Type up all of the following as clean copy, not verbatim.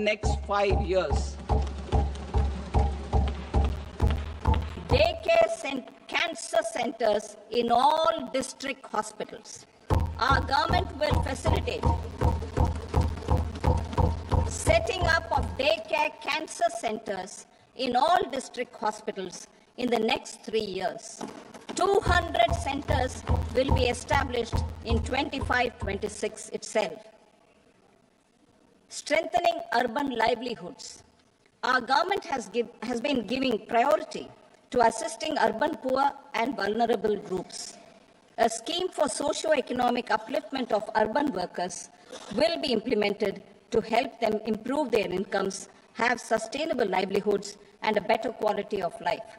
next 5 years. Daycare and cancer centers in all district hospitals. Our government will facilitate setting up of daycare cancer centers in all district hospitals in the next 3 years. 200 centers will be established in 25-26 itself. Strengthening urban livelihoods. Our government has been giving priority to assisting urban poor and vulnerable groups. A scheme for socio-economic upliftment of urban workers will be implemented to help them improve their incomes, have sustainable livelihoods, and a better quality of life.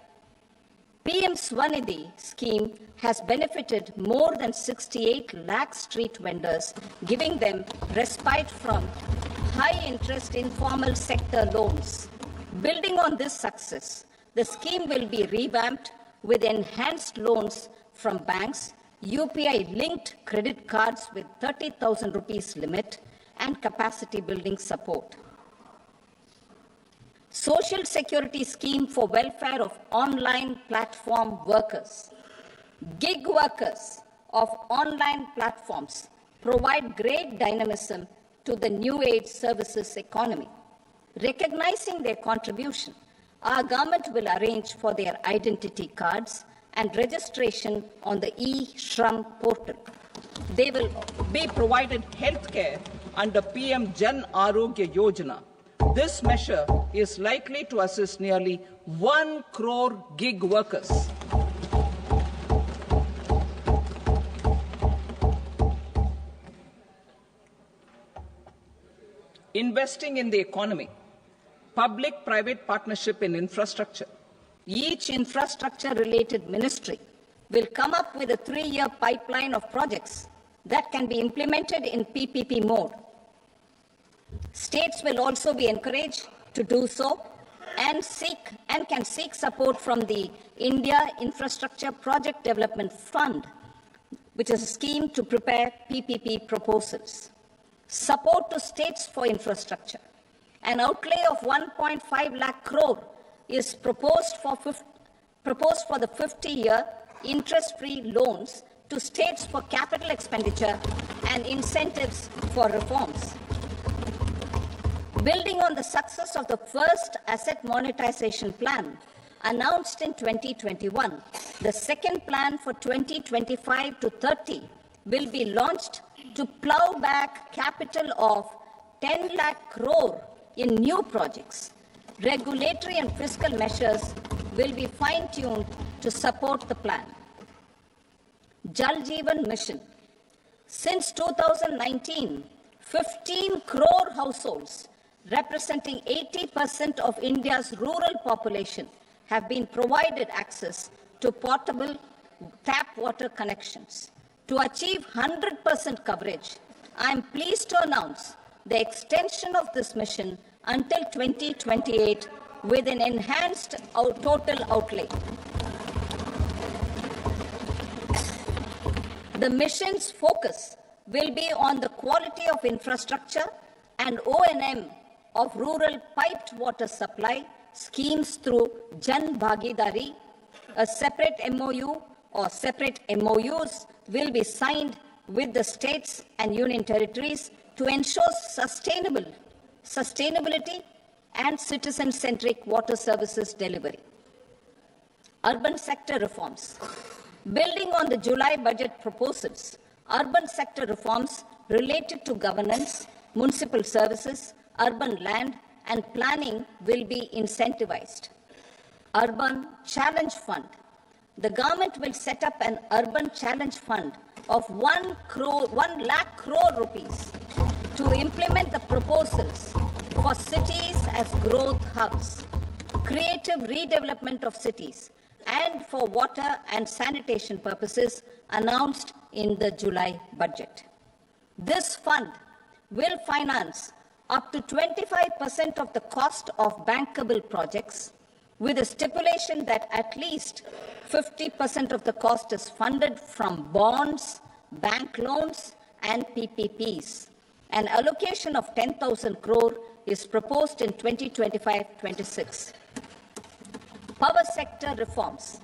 PM Swanidhi scheme has benefited more than 68 lakh street vendors, giving them respite from high-interest informal sector loans. Building on this success, the scheme will be revamped with enhanced loans from banks, UPI-linked credit cards with 30,000 rupees limit, and capacity building support. Social Security Scheme for welfare of online platform workers. Gig workers of online platforms provide great dynamism to the new age services economy. Recognizing their contribution, our government will arrange for their identity cards and registration on the e-Shram portal. They will be provided health care under PM Jan Arogya Yojana. This measure is likely to assist nearly 1 crore gig workers. Investing in the economy. Public-private partnership in infrastructure. Each infrastructure-related ministry will come up with a 3-year pipeline of projects that can be implemented in PPP mode. States will also be encouraged to do so and can seek support from the India Infrastructure Project Development Fund, which is a scheme to prepare PPP proposals. Support to states for infrastructure. An outlay of 1.5 lakh crore is proposed for the 50-year interest-free loans to states for capital expenditure and incentives for reforms. Building on the success of the first asset monetization plan announced in 2021, the second plan for 2025 to 30 will be launched to plow back capital of 10 lakh crore in new projects. Regulatory and fiscal measures will be fine-tuned to support the plan. Jal Jeevan Mission. Since 2019, 15 crore households representing 80% of India's rural population have been provided access to portable tap water connections. To achieve 100% coverage, I am pleased to announce the extension of this mission until 2028 with an enhanced total outlay. The mission's focus will be on the quality of infrastructure and O&M of rural piped water supply schemes through Jan Bhagidari. A separate MOU or separate MOUs will be signed with the states and union territories to ensure sustainability and citizen-centric water services delivery. Urban sector reforms. Building on the July budget proposals, urban sector reforms related to governance, municipal services, urban land and planning will be incentivized. Urban Challenge Fund. The government will set up an Urban Challenge Fund of 1 lakh crore rupees to implement the proposals for cities as growth hubs, creative redevelopment of cities, and for water and sanitation purposes announced in the July budget. This fund will finance up to 25% of the cost of bankable projects, with a stipulation that at least 50% of the cost is funded from bonds, bank loans, and PPPs. An allocation of 10,000 crore is proposed in 2025-26. Power sector reforms.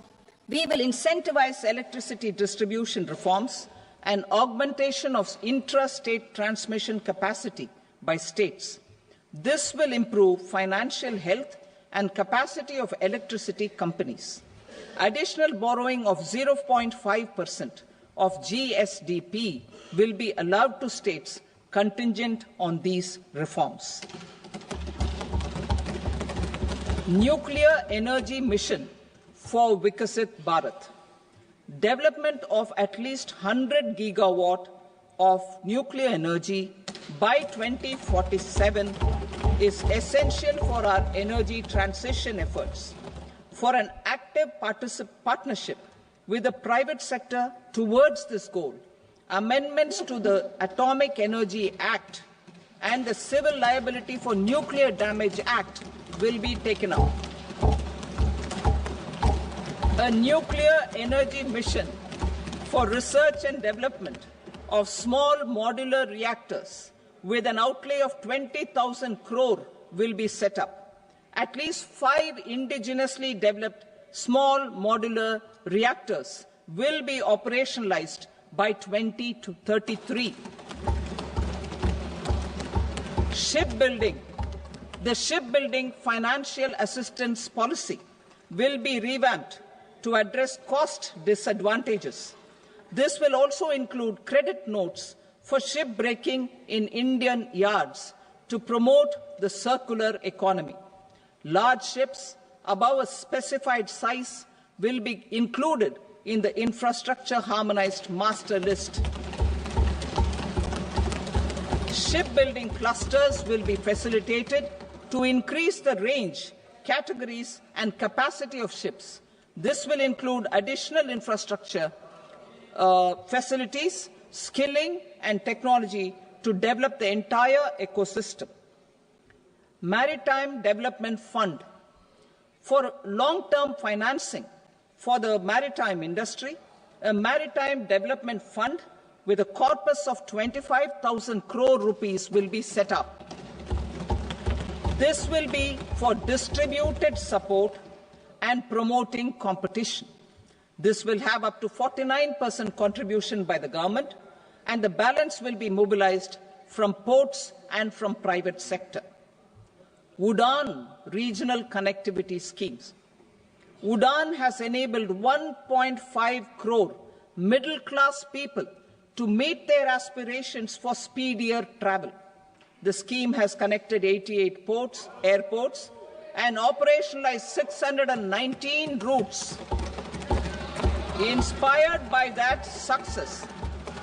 We will incentivize electricity distribution reforms and augmentation of intra-state transmission capacity by states. This will improve financial health and capacity of electricity companies. Additional borrowing of 0.5% of GSDP will be allowed to states contingent on these reforms. Nuclear energy mission for Vikasit Bharat. Development of at least 100 gigawatt of nuclear energy by 2047 is essential for our energy transition efforts. For an active partnership with the private sector towards this goal, amendments to the Atomic Energy Act and the Civil Liability for Nuclear Damage Act will be taken up. A nuclear energy mission for research and development of small modular reactors with an outlay of 20,000 crore will be set up. At least 5 indigenously developed small modular reactors will be operationalized by 2033. Shipbuilding. The shipbuilding financial assistance policy will be revamped to address cost disadvantages. This will also include credit notes for shipbreaking in Indian yards to promote the circular economy. Large ships above a specified size will be included in the infrastructure harmonized master list. Shipbuilding clusters will be facilitated to increase the range, categories, and capacity of ships. This will include additional infrastructure, facilities, skilling, and technology to develop the entire ecosystem. Maritime Development Fund. For long-term financing for the maritime industry, a Maritime Development Fund with a corpus of 25,000 crore rupees will be set up. This will be for distributed support and promoting competition. This will have up to 49% contribution by the government, and the balance will be mobilized from ports and from private sector. UDAN regional connectivity schemes. UDAN has enabled 1.5 crore middle-class people to meet their aspirations for speedier travel. The scheme has connected 88 airports, and operationalized 619 routes. Inspired by that success,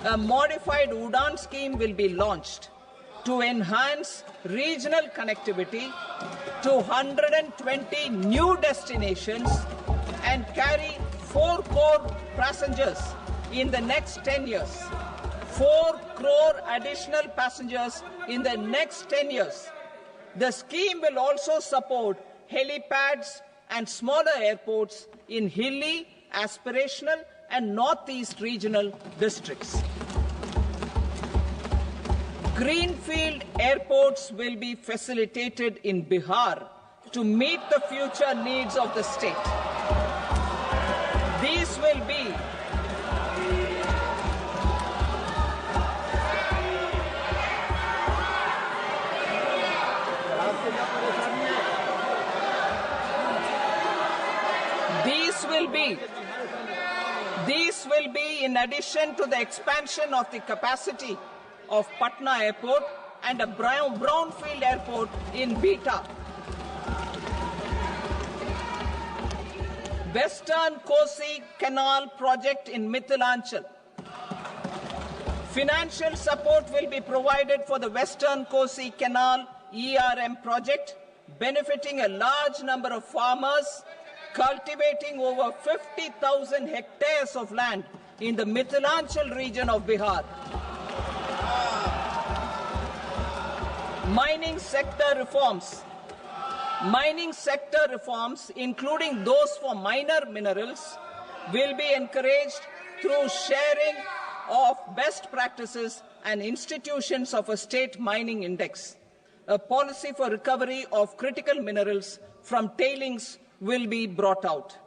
a modified UDAN scheme will be launched to enhance regional connectivity to 120 new destinations and carry 4 crore passengers in the next 10 years. 4 crore additional passengers in the next 10 years. The scheme will also support helipads and smaller airports in hilly, aspirational, and northeast regional districts. Greenfield airports will be facilitated in Bihar to meet the future needs of the state. These will be These will be in addition to the expansion of the capacity of Patna Airport and a brownfield airport in Beta. Western Kosi Canal project in Mithilanchal. Financial support will be provided for the Western Kosi Canal ERM project, benefiting a large number of farmers, cultivating over 50,000 hectares of land in the Mithilanchal region of Bihar. Mining sector reforms. Mining sector reforms, including those for minor minerals, will be encouraged through sharing of best practices and institutions of a state mining index. a policy for recovery of critical minerals from tailings will be brought out.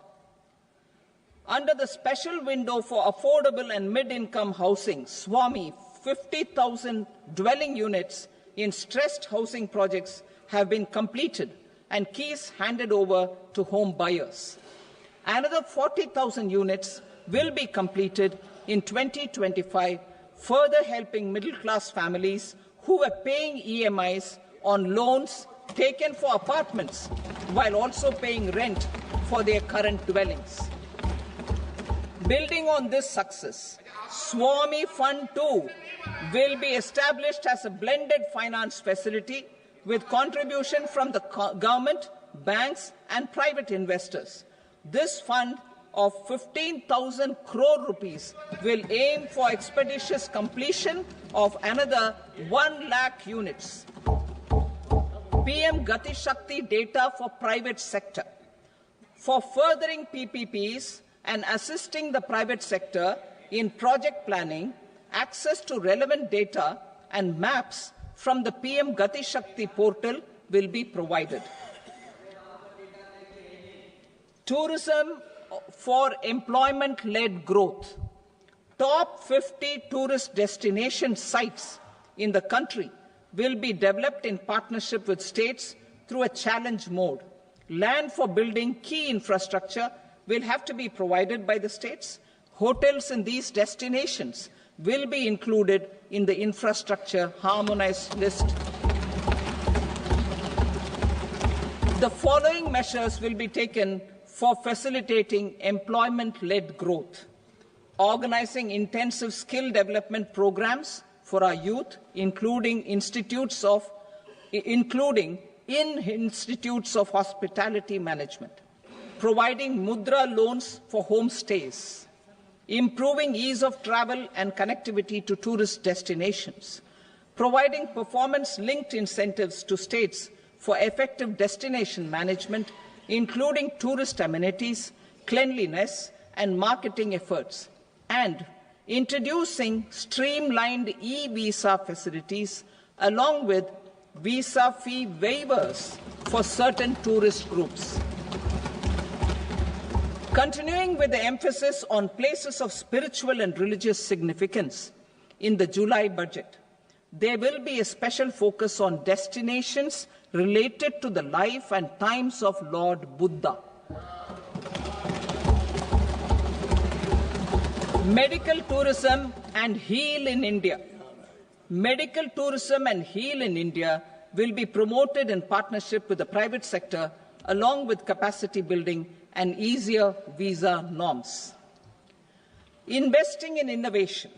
Under the special window for affordable and mid-income housing, SWAMI, 50,000 dwelling units in stressed housing projects have been completed and keys handed over to home buyers. Another 40,000 units will be completed in 2025, further helping middle-class families who were paying EMIs on loans taken for apartments while also paying rent for their current dwellings. Building on this success, SWAMI Fund 2 will be established as a blended finance facility with contribution from the government, banks and private investors. This fund of 15,000 crore rupees will aim for expeditious completion of another 1 lakh units. PM Gati Shakti data for private sector. For furthering PPPs and assisting the private sector in project planning, access to relevant data and maps from the PM Gati Shakti portal will be provided. Tourism for employment-led growth. Top 50 tourist destination sites in the country will be developed in partnership with states through a challenge mode. Land for building key infrastructure will have to be provided by the states. Hotels in these destinations will be included in the infrastructure harmonized list. The following measures will be taken for facilitating employment-led growth: organizing intensive skill development programs for our youth, including in institutes of hospitality management, providing mudra loans for homestays, improving ease of travel and connectivity to tourist destinations, providing performance-linked incentives to states for effective destination management, including tourist amenities, cleanliness, and marketing efforts, and introducing streamlined e-visa facilities along with visa fee waivers for certain tourist groups. Continuing with the emphasis on places of spiritual and religious significance, in the July budget, there will be a special focus on destinations related to the life and times of Lord Buddha. Medical tourism and heal in India. Medical tourism and heal in India will be promoted in partnership with the private sector, along with capacity building and easier visa norms. Investing in innovation.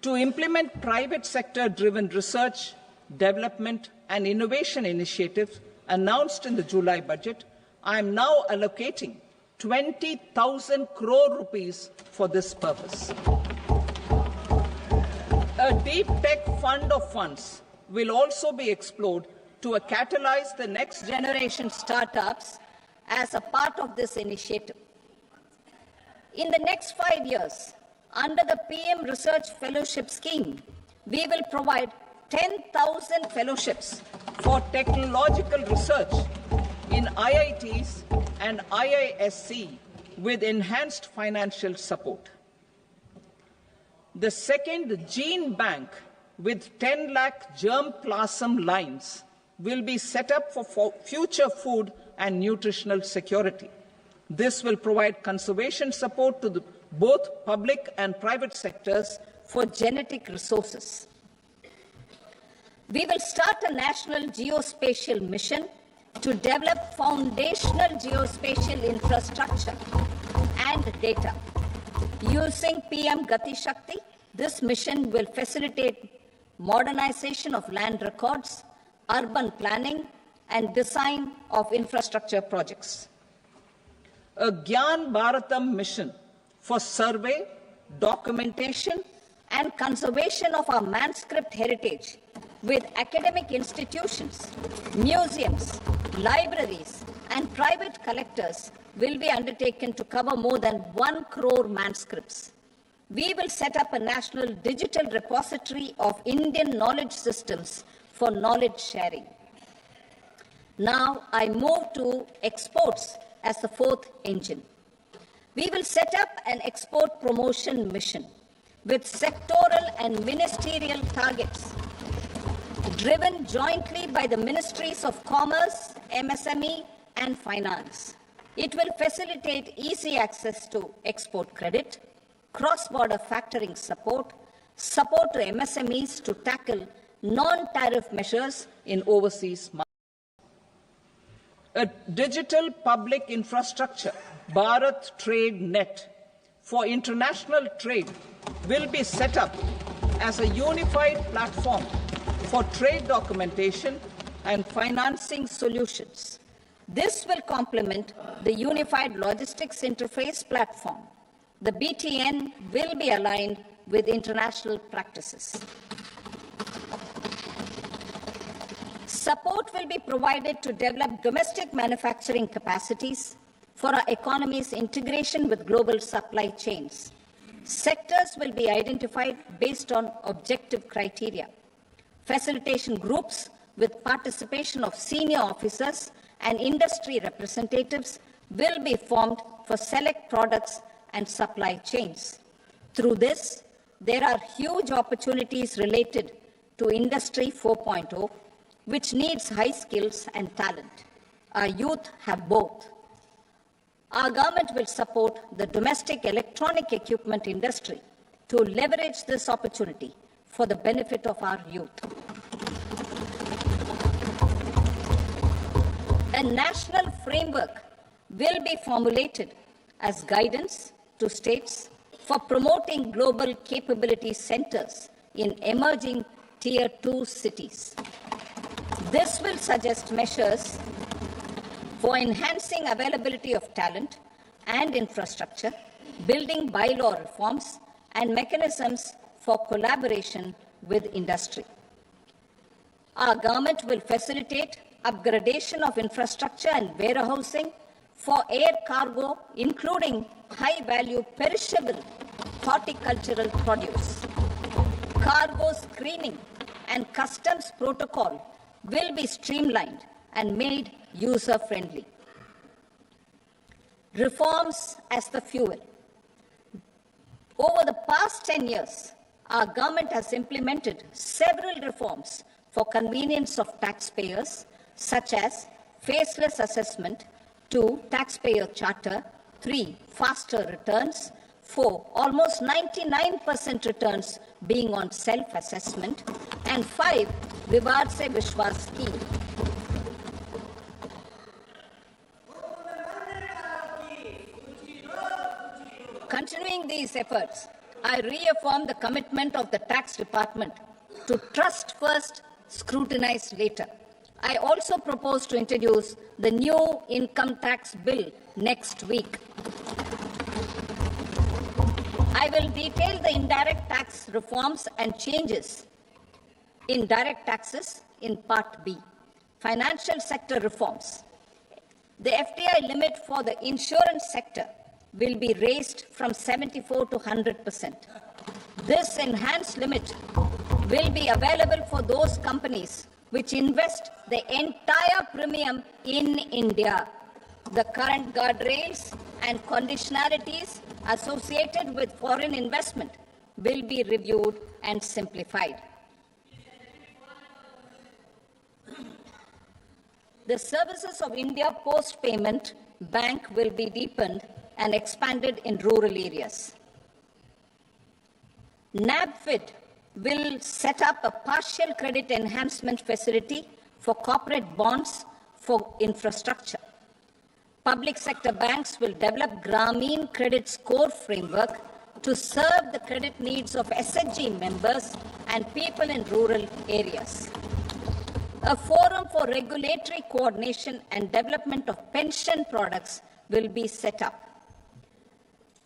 To implement private sector-driven research, development and innovation initiatives announced in the July budget, I am now allocating 20,000 crore rupees for this purpose. A deep tech fund of funds will also be explored to catalyze the next generation startups as a part of this initiative. In the next 5 years, under the PM Research Fellowship Scheme, we will provide 10,000 fellowships for technological research in IITs and IISc with enhanced financial support. The second gene bank with 10 lakh germplasm lines will be set up for future food and nutritional security. This will provide conservation support to both public and private sectors for genetic resources. We will start a national geospatial mission to develop foundational geospatial infrastructure and data. Using PM Gati Shakti, this mission will facilitate modernization of land records, urban planning, and design of infrastructure projects. A Gyan Bharatam mission for survey, documentation, and conservation of our manuscript heritage with academic institutions, museums, libraries, and private collectors will be undertaken to cover more than 1 crore manuscripts. We will set up a national digital repository of Indian knowledge systems for knowledge sharing. Now I move to exports as the fourth engine. We will set up an export promotion mission with sectoral and ministerial targets driven jointly by the Ministries of Commerce, MSME, and Finance. It will facilitate easy access to export credit, cross-border factoring support, support to MSMEs to tackle non-tariff measures in overseas markets. A digital public infrastructure, Bharat Trade Net, for international trade will be set up as a unified platform for trade documentation and financing solutions. This will complement the Unified Logistics Interface platform. The BTN will be aligned with international practices. Support will be provided to develop domestic manufacturing capacities for our economy's integration with global supply chains. Sectors will be identified based on objective criteria. Facilitation groups with participation of senior officers and industry representatives will be formed for select products and supply chains. Through this, there are huge opportunities related to Industry 4.0, which needs high skills and talent. Our youth have both. Our government will support the domestic electronic equipment industry to leverage this opportunity for the benefit of our youth. A national framework will be formulated as guidance to states for promoting global capability centers in emerging Tier 2 cities. This will suggest measures for enhancing availability of talent and infrastructure, building bylaw reforms, and mechanisms for collaboration with industry. Our government will facilitate upgradation of infrastructure and warehousing for air cargo, including high-value perishable horticultural produce. Cargo screening and customs protocol will be streamlined and made user-friendly. Reforms as the fuel. Over the past 10 years, our government has implemented several reforms for convenience of taxpayers, such as faceless assessment, 2, taxpayer charter, 3, faster returns, 4, almost 99% returns being on self-assessment, and 5, Vivad Se Vishwas scheme. Continuing these efforts, I reaffirm the commitment of the Tax Department to trust first, scrutinize later. I also propose to introduce the new income tax bill next week. I will detail the indirect tax reforms and changes in direct taxes in Part B. Financial sector reforms. The FDI limit for the insurance sector will be raised from 74 to 100%. This enhanced limit will be available for those companies which invest the entire premium in India. The current guardrails and conditionalities associated with foreign investment will be reviewed and simplified. The services of India Post Payment Bank will be deepened and expanded in rural areas. NABFID will set up a partial credit enhancement facility for corporate bonds for infrastructure. Public sector banks will develop Grameen Credit Score framework to serve the credit needs of SHG members and people in rural areas. A forum for regulatory coordination and development of pension products will be set up.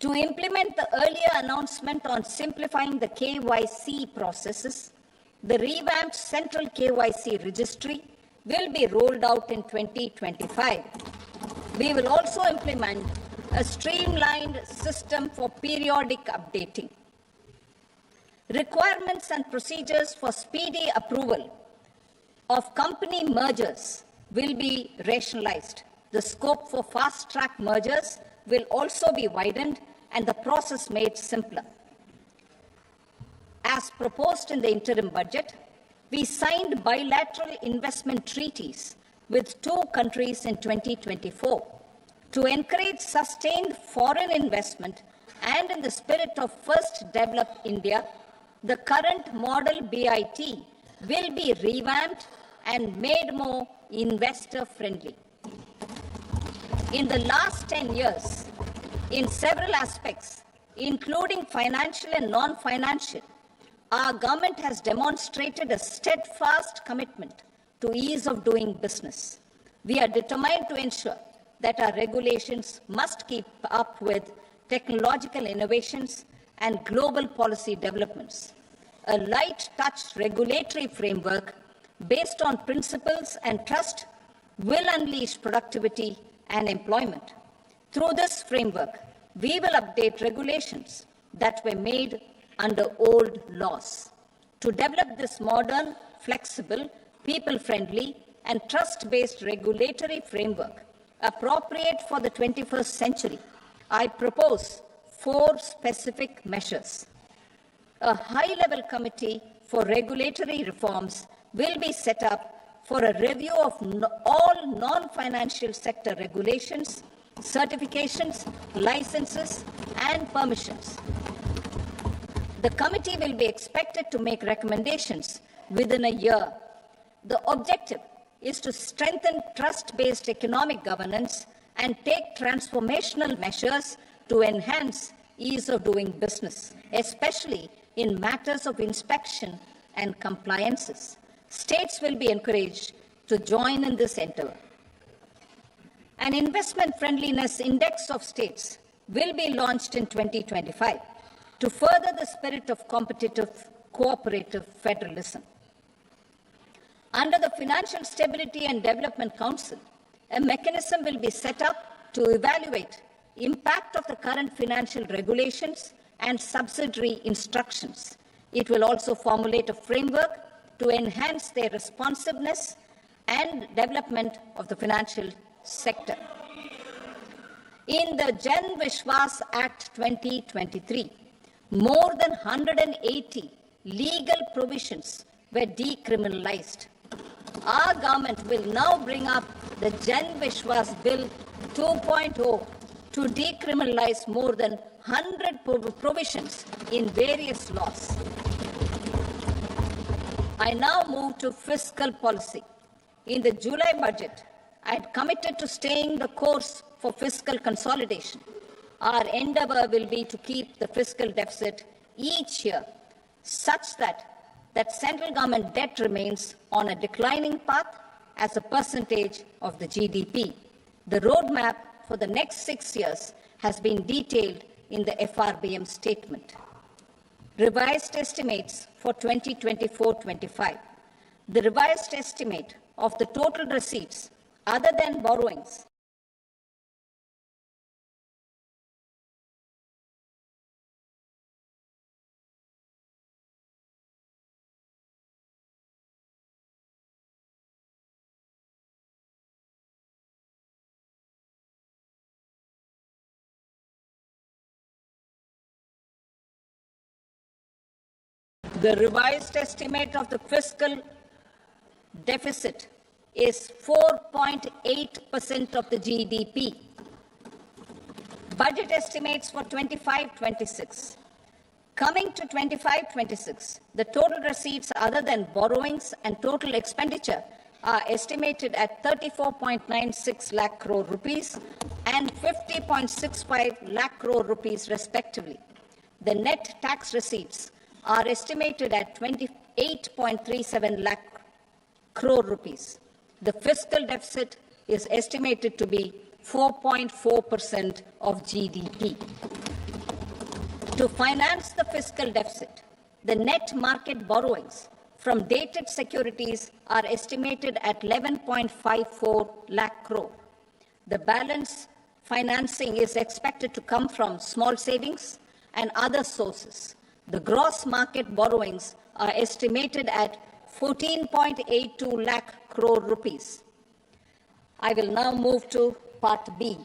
To implement the earlier announcement on simplifying the KYC processes, the revamped Central KYC Registry will be rolled out in 2025. We will also implement a streamlined system for periodic updating. Requirements and procedures for speedy approval of company mergers will be rationalized. The scope for fast-track mergers will also be widened and the process made simpler. As proposed in the interim budget, we signed bilateral investment treaties with 2 countries in 2024 to encourage sustained foreign investment, and in the spirit of First Develop India, the current model BIT will be revamped and made more investor-friendly. In the last 10 years, in several aspects, including financial and non-financial, our government has demonstrated a steadfast commitment to ease of doing business. We are determined to ensure that our regulations must keep up with technological innovations and global policy developments. A light-touch regulatory framework based on principles and trust will unleash productivity and employment. Through this framework, we will update regulations that were made under old laws. To develop this modern, flexible, people-friendly, and trust-based regulatory framework appropriate for the 21st century, I propose 4 specific measures. A high-level committee for regulatory reforms will be set up for a review of all non-financial sector regulations, certifications, licenses, and permissions. The committee will be expected to make recommendations within a year. The objective is to strengthen trust-based economic governance and take transformational measures to enhance ease of doing business, especially in matters of inspection and compliances. States will be encouraged to join in this endeavor. An investment friendliness index of states will be launched in 2025 to further the spirit of competitive, cooperative federalism. Under the Financial Stability and Development Council, a mechanism will be set up to evaluate impact of the current financial regulations and subsidiary instructions. It will also formulate a framework to enhance their responsiveness and development of the financial sector. In the Jan Vishwas Act 2023, more than 180 legal provisions were decriminalized. Our government will now bring up the Jan Vishwas Bill 2.0 to decriminalize more than 100 provisions in various laws. I now move to fiscal policy. In the July budget, I had committed to staying the course for fiscal consolidation. Our endeavor will be to keep the fiscal deficit each year such that central government debt remains on a declining path as a percentage of the GDP. The roadmap for the next 6 years has been detailed in the FRBM statement. Revised estimates for 2024-25. The revised estimate of the total receipts other than borrowings The revised estimate of the fiscal deficit is 4.8% of the GDP. Budget estimates for 25-26. Coming to 25-26, the total receipts other than borrowings and total expenditure are estimated at 34.96 lakh crore rupees and 50.65 lakh crore rupees respectively. The net tax receipts are estimated at 28.37 lakh crore rupees. The fiscal deficit is estimated to be 4.4% of GDP. To finance the fiscal deficit, the net market borrowings from dated securities are estimated at 11.54 lakh crore. The balance financing is expected to come from small savings and other sources. The gross market borrowings are estimated at 14.82 lakh crore rupees. I will now move to Part B.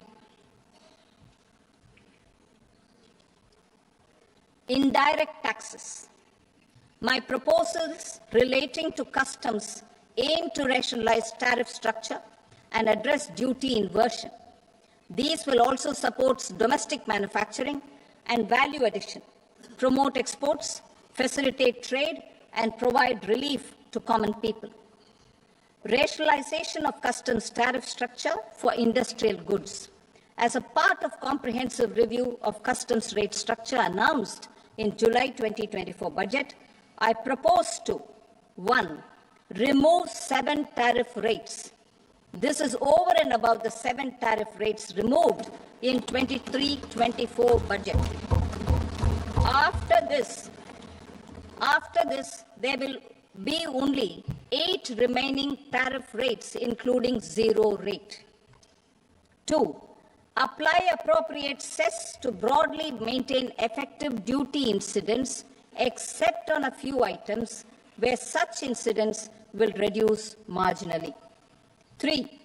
Indirect taxes. My proposals relating to customs aim to rationalize tariff structure and address duty inversion. These will also support domestic manufacturing and value addition, promote exports, facilitate trade, and provide relief to common people. Rationalization of customs tariff structure for industrial goods. As a part of comprehensive review of customs rate structure announced in July 2024 budget, I propose to 1. Remove 7 tariff rates. This is over and above the 7 tariff rates removed in 23-24 budget. After this, there will be only 8 remaining tariff rates, including 0 rate. 2. Apply appropriate cess to broadly maintain effective duty incidence, except on a few items where such incidence will reduce marginally. 3.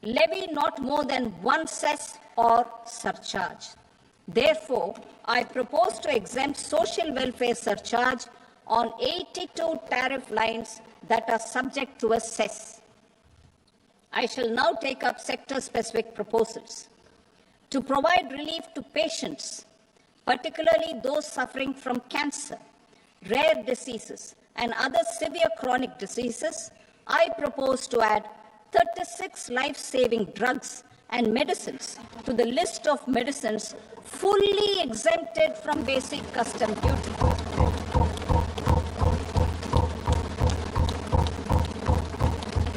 Levy not more than 1 cess or surcharge. Therefore, I propose to exempt social welfare surcharge on 82 tariff lines that are subject to a cess. I shall now take up sector-specific proposals. To provide relief to patients, particularly those suffering from cancer, rare diseases, and other severe chronic diseases, I propose to add 36 life-saving drugs and medicines to the list of medicines fully exempted from basic custom duty.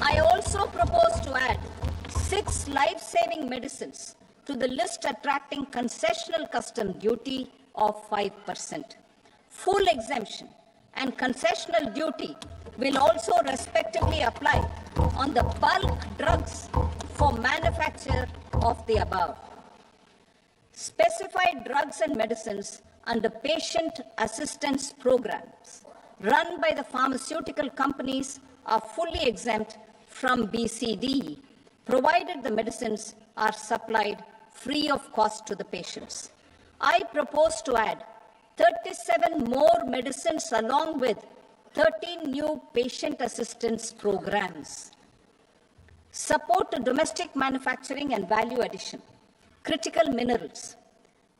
I also propose to add 6 life-saving medicines to the list attracting concessional custom duty of 5%. Full exemption and concessional duty will also respectively apply on the bulk drugs for manufacture of the above. Specified drugs and medicines under patient assistance programs run by the pharmaceutical companies are fully exempt from BCD, provided the medicines are supplied free of cost to the patients. I propose to add 37 more medicines along with 13 new patient assistance programs. Support to domestic manufacturing and value addition. Critical minerals.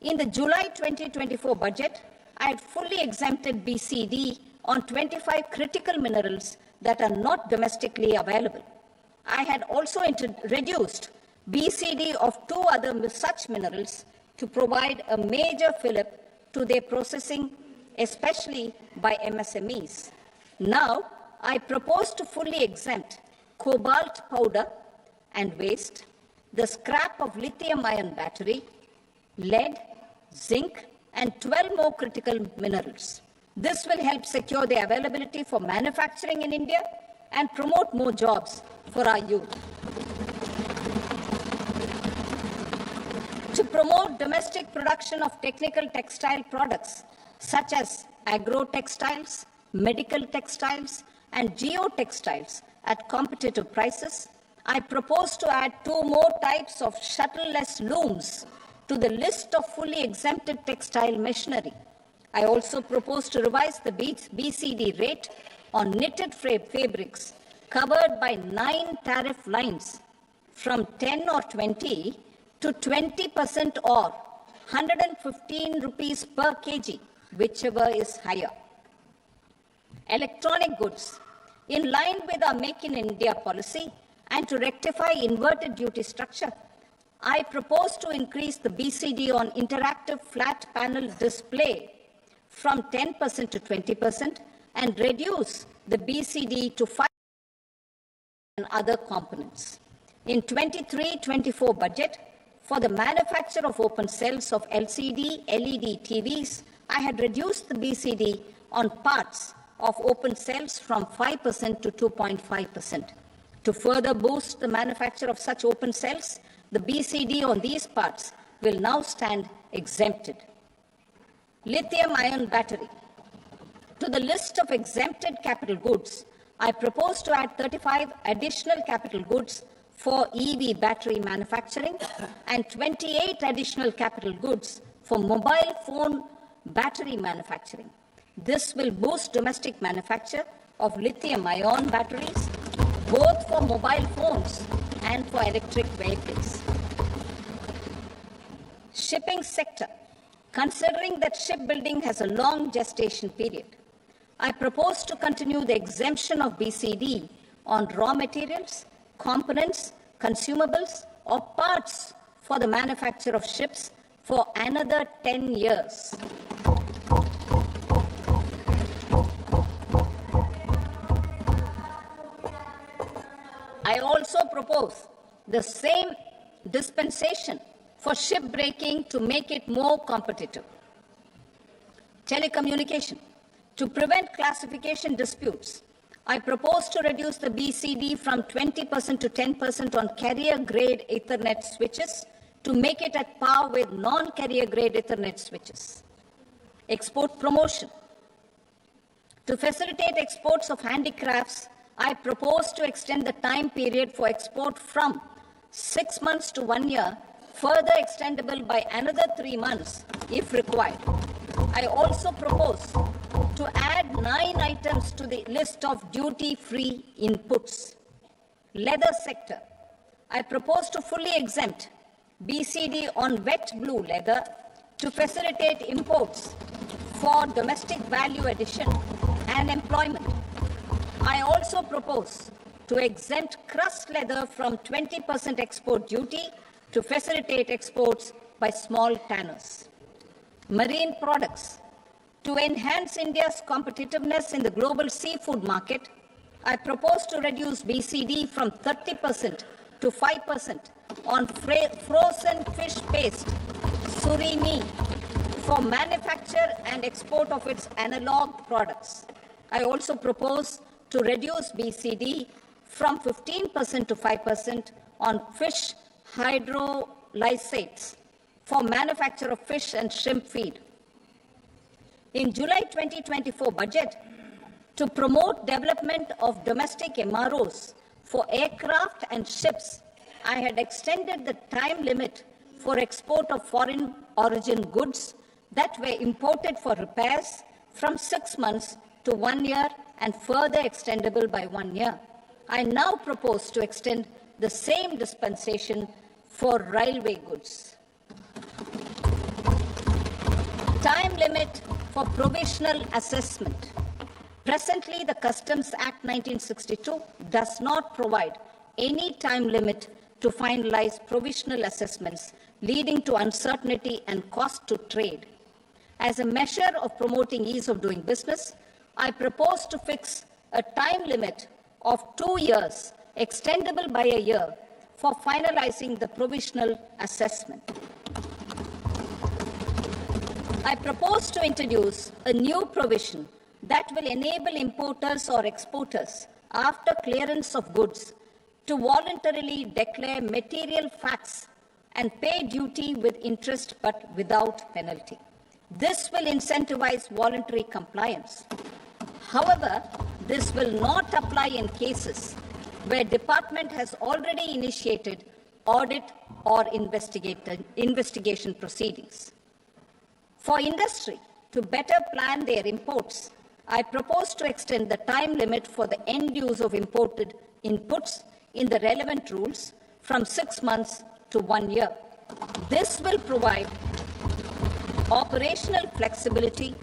In the July 2024 budget, I had fully exempted BCD on 25 critical minerals that are not domestically available. I had also reduced BCD of 2 other such minerals to provide a major fillip to their processing, especially by MSMEs. Now, I propose to fully exempt cobalt powder and waste, the scrap of lithium-ion battery, lead, zinc, and 12 more critical minerals. This will help secure their availability for manufacturing in India and promote more jobs for our youth. To promote domestic production of technical textile products such as agro-textiles, medical textiles, and geotextiles at competitive prices, I propose to add 2 more types of shuttle-less looms to the list of fully exempted textile machinery. I also propose to revise the BCD rate on knitted fabrics covered by 9 tariff lines from 10 or 20 to 20% or 115 rupees per kg, whichever is higher. Electronic goods. In line with our Make in India policy and to rectify inverted duty structure, I propose to increase the BCD on interactive flat panel display from 10% to 20% and reduce the BCD to 5% and other components. In 23-24 budget, for the manufacture of open cells of LCD, LED TVs, I had reduced the BCD on parts of open cells from 5% to 2.5%. To further boost the manufacture of such open cells, the BCD on these parts will now stand exempted. Lithium-ion battery. To the list of exempted capital goods, I propose to add 35 additional capital goods for EV battery manufacturing and 28 additional capital goods for mobile phone battery manufacturing. This will boost domestic manufacture of lithium-ion batteries, both for mobile phones and for electric vehicles. Shipping sector. Considering that shipbuilding has a long gestation period, I propose to continue the exemption of BCD on raw materials, components, consumables, or parts for the manufacture of ships for another 10 years. I also propose the same dispensation for shipbreaking to make it more competitive. Telecommunication. To prevent classification disputes, I propose to reduce the BCD from 20% to 10% on carrier-grade Ethernet switches to make it at par with non-carrier-grade Ethernet switches. Export promotion. To facilitate exports of handicrafts, I propose to extend the time period for export from 6 months to 1 year, further extendable by another 3 months if required. I also propose to add 9 items to the list of duty-free inputs. Leather sector. I propose to fully exempt BCD on wet blue leather to facilitate imports for domestic value addition and employment. I also propose to exempt crust leather from 20% export duty to facilitate exports by small tanners. Marine products. To enhance India's competitiveness in the global seafood market, I propose to reduce BCD from 30% to 5% on frozen fish paste, surimi, for manufacture and export of its analog products. I also propose to reduce BCD from 15% to 5% on fish hydrolysates for manufacture of fish and shrimp feed. In July 2024 budget, to promote development of domestic MROs for aircraft and ships, I had extended the time limit for export of foreign origin goods that were imported for repairs from 6 months to 1 year and further extendable by 1 year. I now propose to extend the same dispensation for railway goods. Time limit for provisional assessment. Presently, the Customs Act 1962 does not provide any time limit to finalize provisional assessments, leading to uncertainty and cost to trade. As a measure of promoting ease of doing business, I propose to fix a time limit of 2 years, extendable by a year, for finalizing the provisional assessment. I propose to introduce a new provision that will enable importers or exporters, after clearance of goods, to voluntarily declare material facts and pay duty with interest but without penalty. This will incentivize voluntary compliance. However, this will not apply in cases where department has already initiated audit or investigation proceedings. For industry to better plan their imports, I propose to extend the time limit for the end use of imported inputs in the relevant rules from 6 months to 1 year. This will provide operational flexibility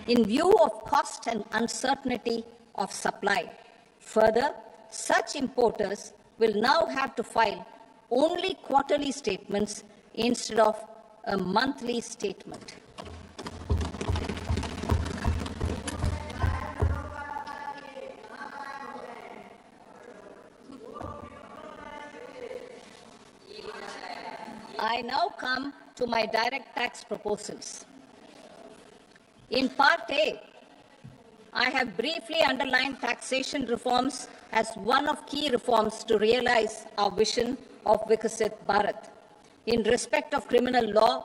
in view of cost and uncertainty of supply. Further, such importers will now have to file only quarterly statements instead of a monthly statement. I now come to my direct tax proposals. In Part A, I have briefly underlined taxation reforms as one of key reforms to realize our vision of Vikasit Bharat. In respect of criminal law,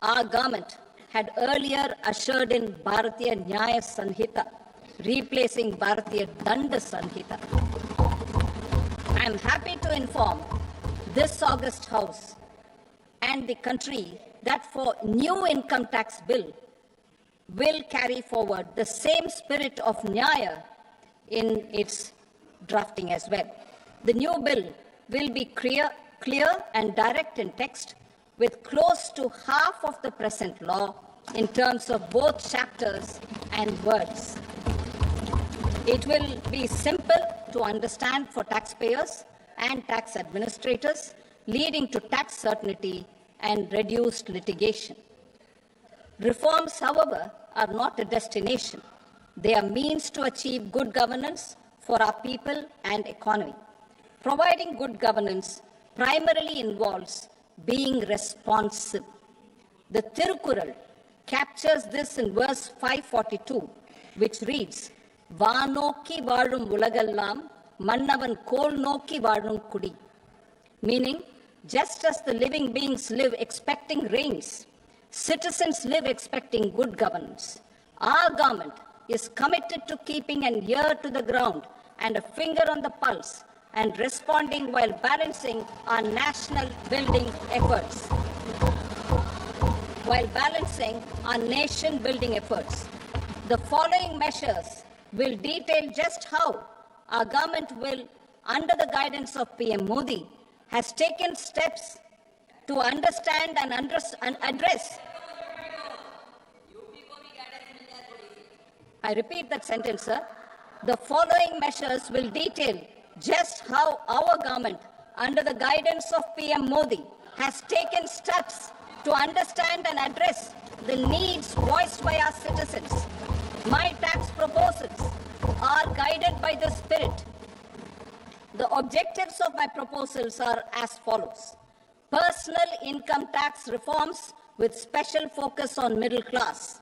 our government had earlier ushered in Bharatiya Nyaya Sanhita, replacing Bharatiya Danda Sanhita. I am happy to inform this august House and the country that for new income tax bill will carry forward the same spirit of Nyaya in its drafting as well. The new bill will be clear and direct in text, with close to half of the present law in terms of both chapters and words. It will be simple to understand for taxpayers and tax administrators, leading to tax certainty and reduced litigation. Reforms, however, are not a destination. They are means to achieve good governance for our people and economy. Providing good governance primarily involves being responsive. The Tirukkural captures this in verse 542, which reads, Vaanokki vaazhum ulagallam, mannavan kol nokki vaazhum kudi. Meaning, just as the living beings live expecting rains, citizens live expecting good governance. Our government is committed to keeping an ear to the ground and a finger on the pulse and responding while balancing our national building efforts. The following measures will detail just how our government will, under the guidance of PM Modi, has taken steps to understand and address. I repeat that sentence, sir. The following measures will detail just how our government, under the guidance of PM Modi, has taken steps to understand and address the needs voiced by our citizens. My tax proposals are guided by this spirit. The objectives of my proposals are as follows. Personal income tax reforms with special focus on middle class.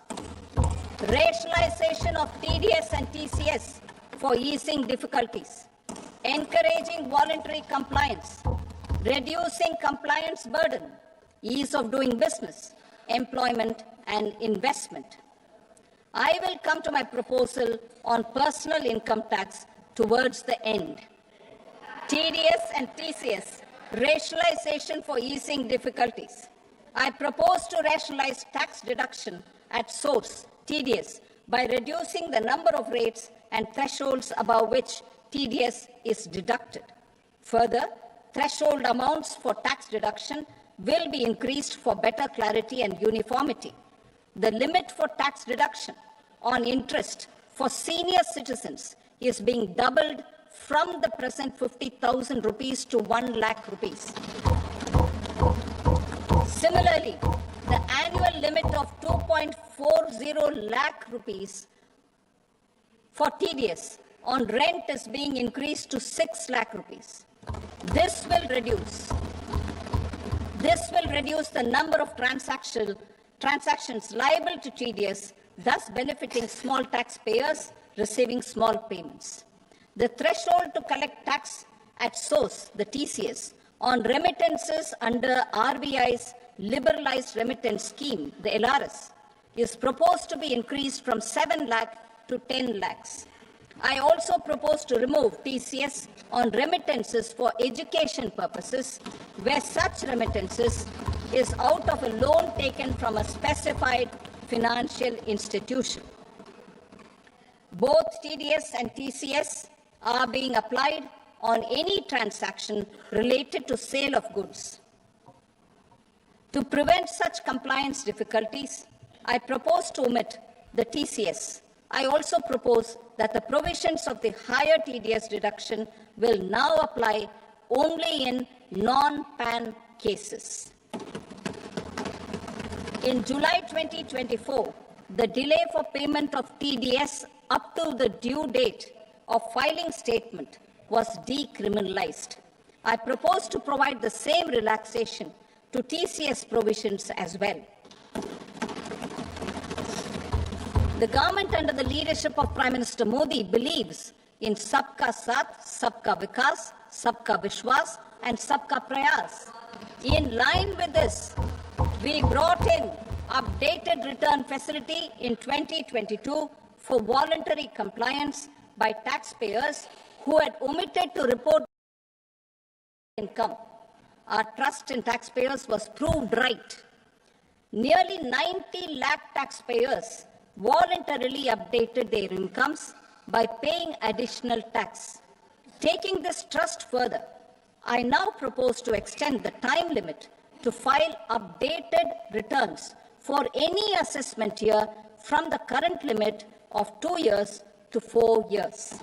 Rationalization of TDS and TCS for easing difficulties. Encouraging voluntary compliance. Reducing compliance burden. Ease of doing business. Employment and investment. I will come to my proposal on personal income tax towards the end. TDS and TCS, rationalization for easing difficulties. I propose to rationalize tax deduction at source, TDS, by reducing the number of rates and thresholds above which TDS is deducted. Further, threshold amounts for tax deduction will be increased for better clarity and uniformity. The limit for tax deduction on interest for senior citizens is being doubled from the present 50,000 rupees to 1 lakh rupees. Similarly, the annual limit of 2.40 lakh rupees for TDS on rent is being increased to 6 lakh rupees. This will reduce the number of transactions liable to TDS, thus benefiting small taxpayers receiving small payments. The threshold to collect tax at source, the TCS, on remittances under RBI's liberalized remittance scheme, the LRS, is proposed to be increased from 7 lakh to 10 lakhs. I also propose to remove TCS on remittances for education purposes, where such remittances is out of a loan taken from a specified financial institution. Both TDS and TCS are being applied on any transaction related to sale of goods. To prevent such compliance difficulties, I propose to omit the TCS. I also propose that the provisions of the higher TDS deduction will now apply only in non-PAN cases. In July 2024, the delay for payment of TDS up to the due date of filing statement was decriminalized. I propose to provide the same relaxation to TCS provisions as well. The government under the leadership of Prime Minister Modi believes in Sabka Saath, Sabka Vikas, Sabka Vishwas and Sabka Prayas. In line with this, we brought in updated return facility in 2022 for voluntary compliance by taxpayers who had omitted to report income. Our trust in taxpayers was proved right. Nearly 90 lakh taxpayers voluntarily updated their incomes by paying additional tax. Taking this trust further, I now propose to extend the time limit to file updated returns for any assessment year from the current limit of 2 years to 4 years.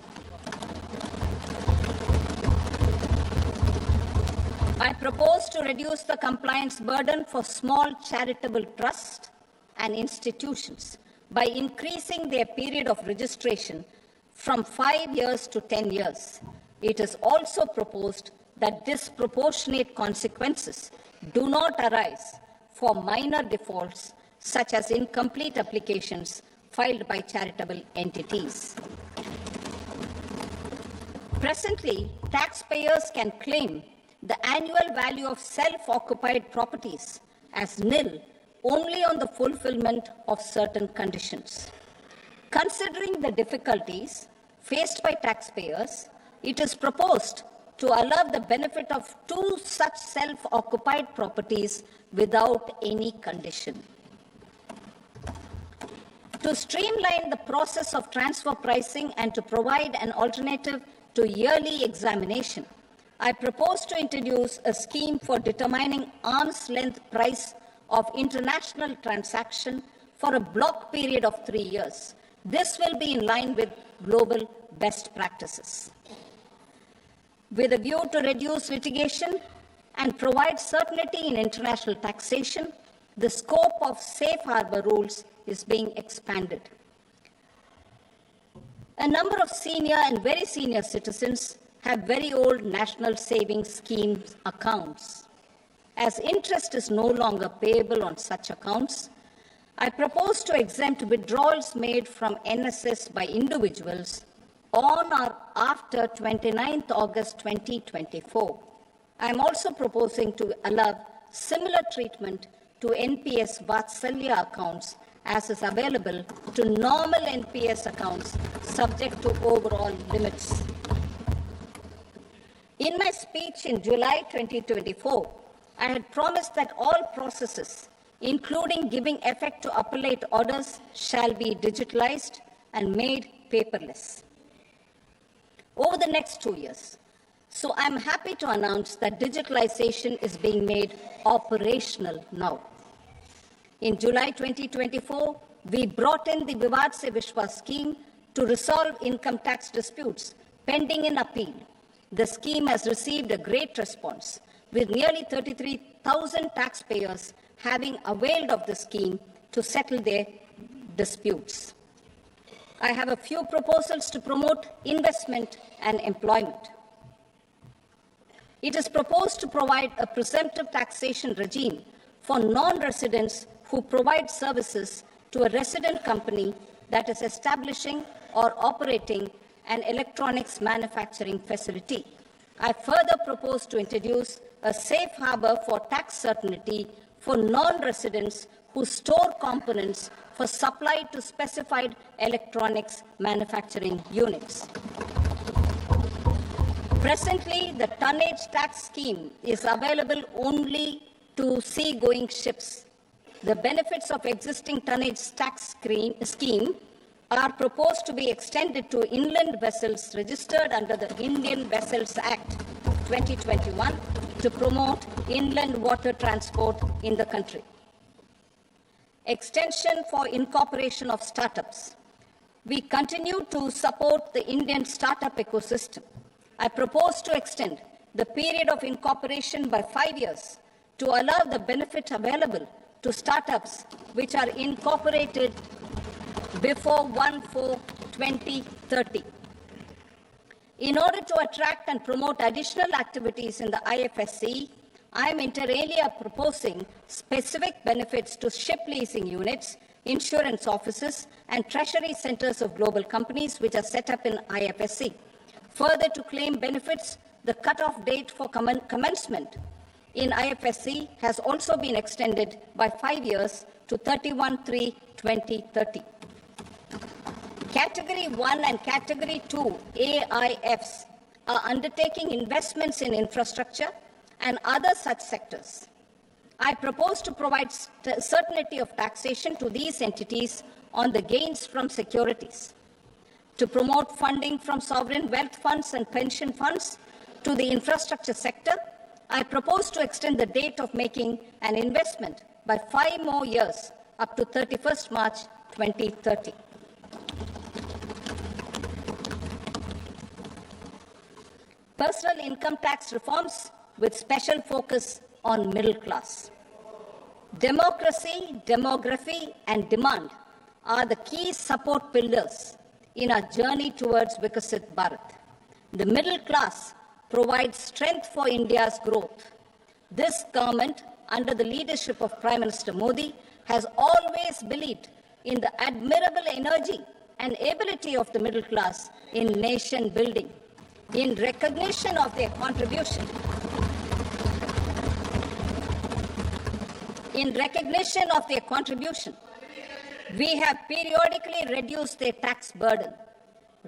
I propose to reduce the compliance burden for small charitable trusts and institutions by increasing their period of registration from 5 years to 10 years. It is also proposed that disproportionate consequences do not arise for minor defaults such as incomplete applications filed by charitable entities. Presently, taxpayers can claim the annual value of self-occupied properties as nil only on the fulfillment of certain conditions. Considering the difficulties faced by taxpayers, it is proposed to allow the benefit of 2 such self-occupied properties without any condition. To streamline the process of transfer pricing and to provide an alternative to yearly examination, I propose to introduce a scheme for determining arm's length price of international transaction for a block period of 3 years. This will be in line with global best practices. With a view to reduce litigation and provide certainty in international taxation, the scope of safe harbor rules is being expanded. A number of senior and very senior citizens have very old national savings schemes accounts. As interest is no longer payable on such accounts, I propose to exempt withdrawals made from NSS by individuals on or after 29th August 2024. I am also proposing to allow similar treatment to NPS Vatsalya accounts as is available to normal NPS accounts subject to overall limits. In my speech in July 2024, I had promised that all processes, including giving effect to appellate orders, shall be digitalized and made paperless over the next 2 years. So I'm happy to announce that digitalization is being made operational now. In July 2024, we brought in the Vivad Se Vishwas scheme to resolve income tax disputes pending in appeal. The scheme has received a great response, with nearly 33,000 taxpayers having availed of the scheme to settle their disputes. I have a few proposals to promote investment and employment. It is proposed to provide a presumptive taxation regime for non-residents who provide services to a resident company that is establishing or operating an electronics manufacturing facility. I further propose to introduce a safe harbor for tax certainty for non-residents who store components for supply to specified electronics manufacturing units. Presently, the tonnage tax scheme is available only to sea-going ships. The benefits of existing tonnage tax scheme are proposed to be extended to inland vessels registered under the Indian Vessels Act 2021 to promote inland water transport in the country. Extension for incorporation of startups. We continue to support the Indian startup ecosystem. I propose to extend the period of incorporation by 5 years to allow the benefit available to startups which are incorporated before 1/4/2030. In order to attract and promote additional activities in the IFSC, I am inter alia proposing specific benefits to ship leasing units, insurance offices, and treasury centers of global companies which are set up in IFSC. Further, to claim benefits, the cutoff date for commencement in IFSC has also been extended by 5 years to 31/3/2030. Category 1 and Category 2 AIFs are undertaking investments in infrastructure and other such sectors. I propose to provide certainty of taxation to these entities on the gains from securities, to promote funding from sovereign wealth funds and pension funds to the infrastructure sector. I propose to extend the date of making an investment by 5 more years up to 31st March 2030. Personal income tax reforms with special focus on middle class. Democracy, demography, and demand are the key support pillars in our journey towards Vikasit Bharat. The middle class provides strength for India's growth. This government, under the leadership of Prime Minister Modi, has always believed in the admirable energy and ability of the middle class in nation building. In recognition of their contribution, we have periodically reduced their tax burden.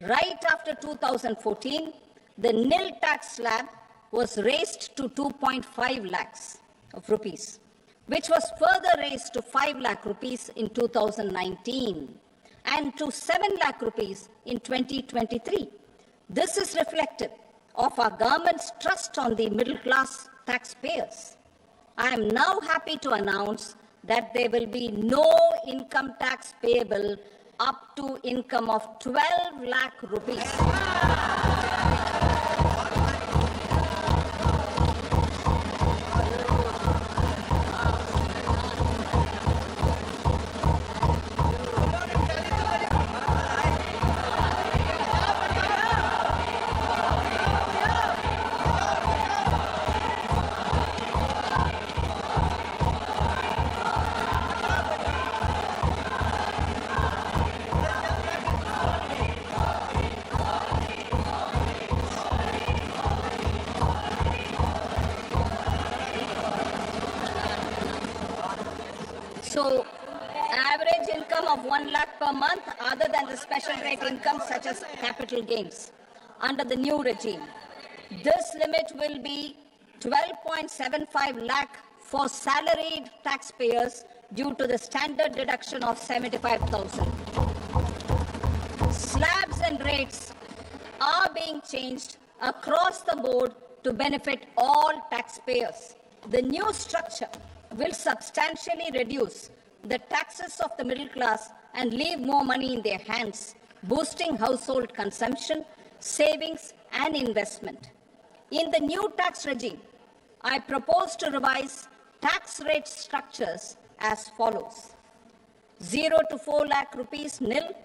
Right after 2014, the nil tax slab was raised to 2.5 lakhs of rupees, which was further raised to 5 lakh rupees in 2019 and to 7 lakh rupees in 2023. This is reflective of our government's trust on the middle class taxpayers. I am now happy to announce that there will be no income tax payable up to income of 12 lakh rupees. So, average income of 1 lakh per month other than the special rate income such as capital gains under the new regime. This limit will be 12.75 lakh for salaried taxpayers due to the standard deduction of 75,000. Slabs and rates are being changed across the board to benefit all taxpayers. The new structure will substantially reduce the taxes of the middle class and leave more money in their hands, boosting household consumption, savings, and investment. In the new tax regime, I propose to revise tax rate structures as follows: 0 to 4 lakh rupees nil,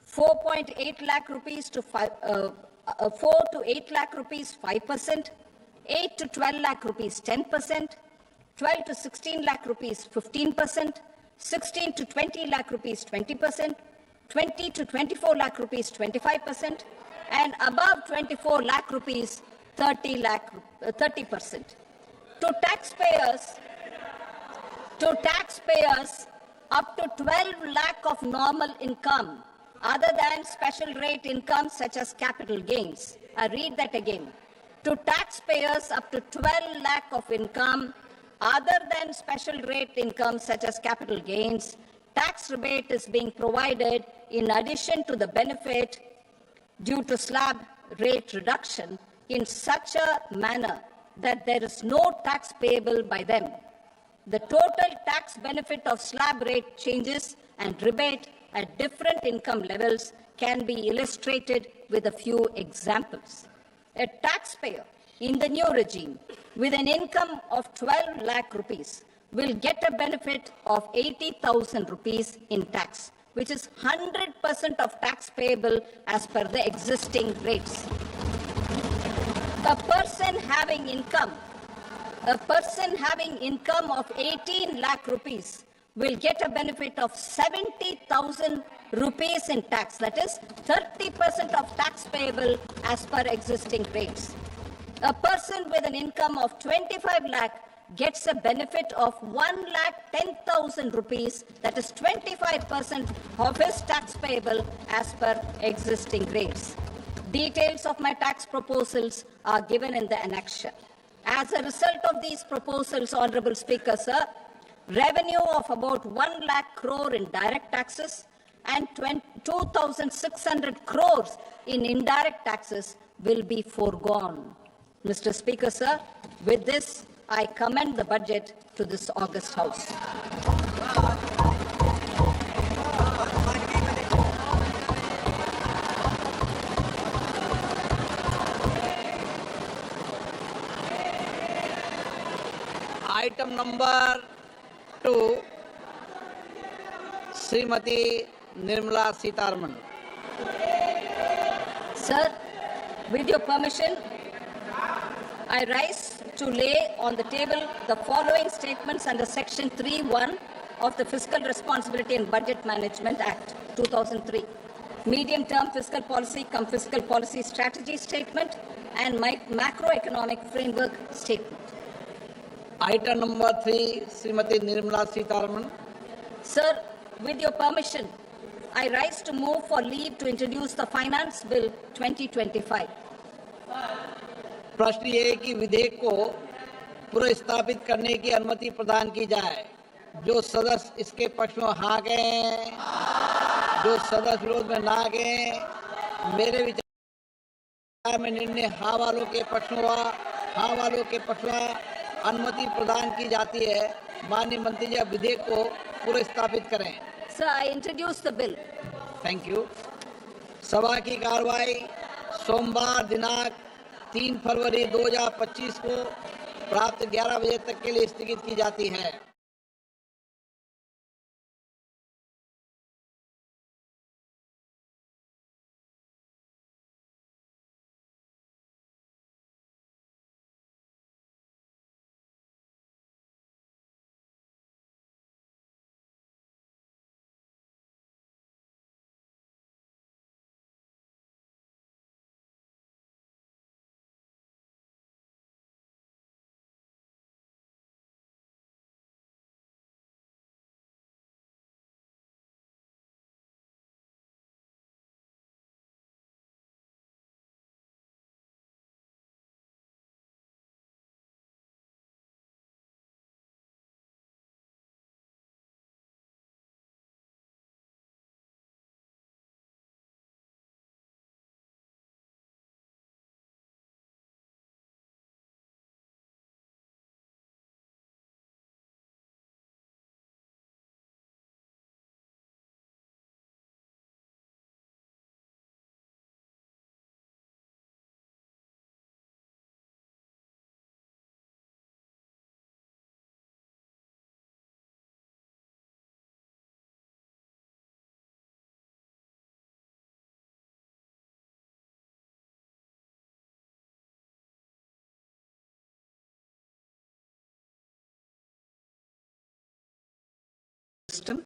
4.8 lakh rupees to 4 to 8 lakh rupees 5%, 8 to 12 lakh rupees 10%, 12 to 16 lakh rupees 15%, 16 to 20 lakh rupees 20%, 20 to 24 lakh rupees 25%, and above 24 lakh rupees 30%. To taxpayers up to 12 lakh of normal income other than special rate income such as capital gains. I read that again. To taxpayers up to 12 lakh of income other than special rate income such as capital gains, tax rebate is being provided in addition to the benefit due to slab rate reduction in such a manner that there is no tax payable by them. The total tax benefit of slab rate changes and rebate at different income levels can be illustrated with a few examples. A taxpayer in the new regime with an income of 12 lakh rupees will get a benefit of 80,000 rupees in tax, which is 100% of tax payable as per the existing rates. A person having income of 18 lakh rupees will get a benefit of 70,000 rupees in tax, that is 30% of tax payable as per existing rates. A person with an income of 25 lakh gets a benefit of 1,10,000 rupees, that is 25% of his tax payable as per existing rates. Details of my tax proposals are given in the annexure. As a result of these proposals, Honorable Speaker, sir, revenue of about 1 lakh crore in direct taxes and 2,600 crores in indirect taxes will be foregone. Mr. Speaker, sir, with this, I commend the budget to this august House. Item number 2, Srimati Nirmala Sitharaman. Sir, with your permission, I rise to lay on the table the following statements under Section 3(1) of the Fiscal Responsibility and Budget Management Act, 2003. Medium-term fiscal policy cum fiscal policy strategy statement and macroeconomic framework statement. Item number 3, Srimati Nirmala Sitharaman. Sir, with your permission, I rise to move for leave to introduce the Finance Bill 2025. प्रश्न ये है कि विधेयक को पुनर्स्थापित करने की अनुमति प्रदान की जाए। जो सदस्य इसके पक्ष में हाँ गए, जो सदस्य विरोध में ना गए, मेरे विचार में निर्णय हाँ वालों के पक्ष में हुआ, हाँ वालों के पक्ष में अनुमति प्रदान की जाती है। माननीय मंत्री जी विधेयक को पुनर्स्थापित करें। Sir, I introduce the bill. Thank you. सभा की कार्रवाई सोमवार दिनांक 3 फरवरी 2025 को प्राप्त 11 बजे तक के लिए स्थगित की जाती है। System.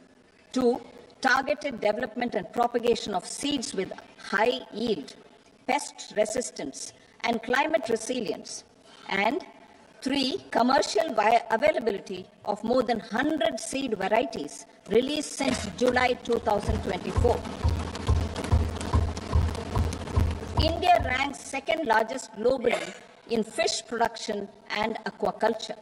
2. Targeted development and propagation of seeds with high yield, pest resistance, and climate resilience. And 3. Commercial availability of more than 100 seed varieties released since July 2024. India ranks second largest globally in fish production and aquaculture.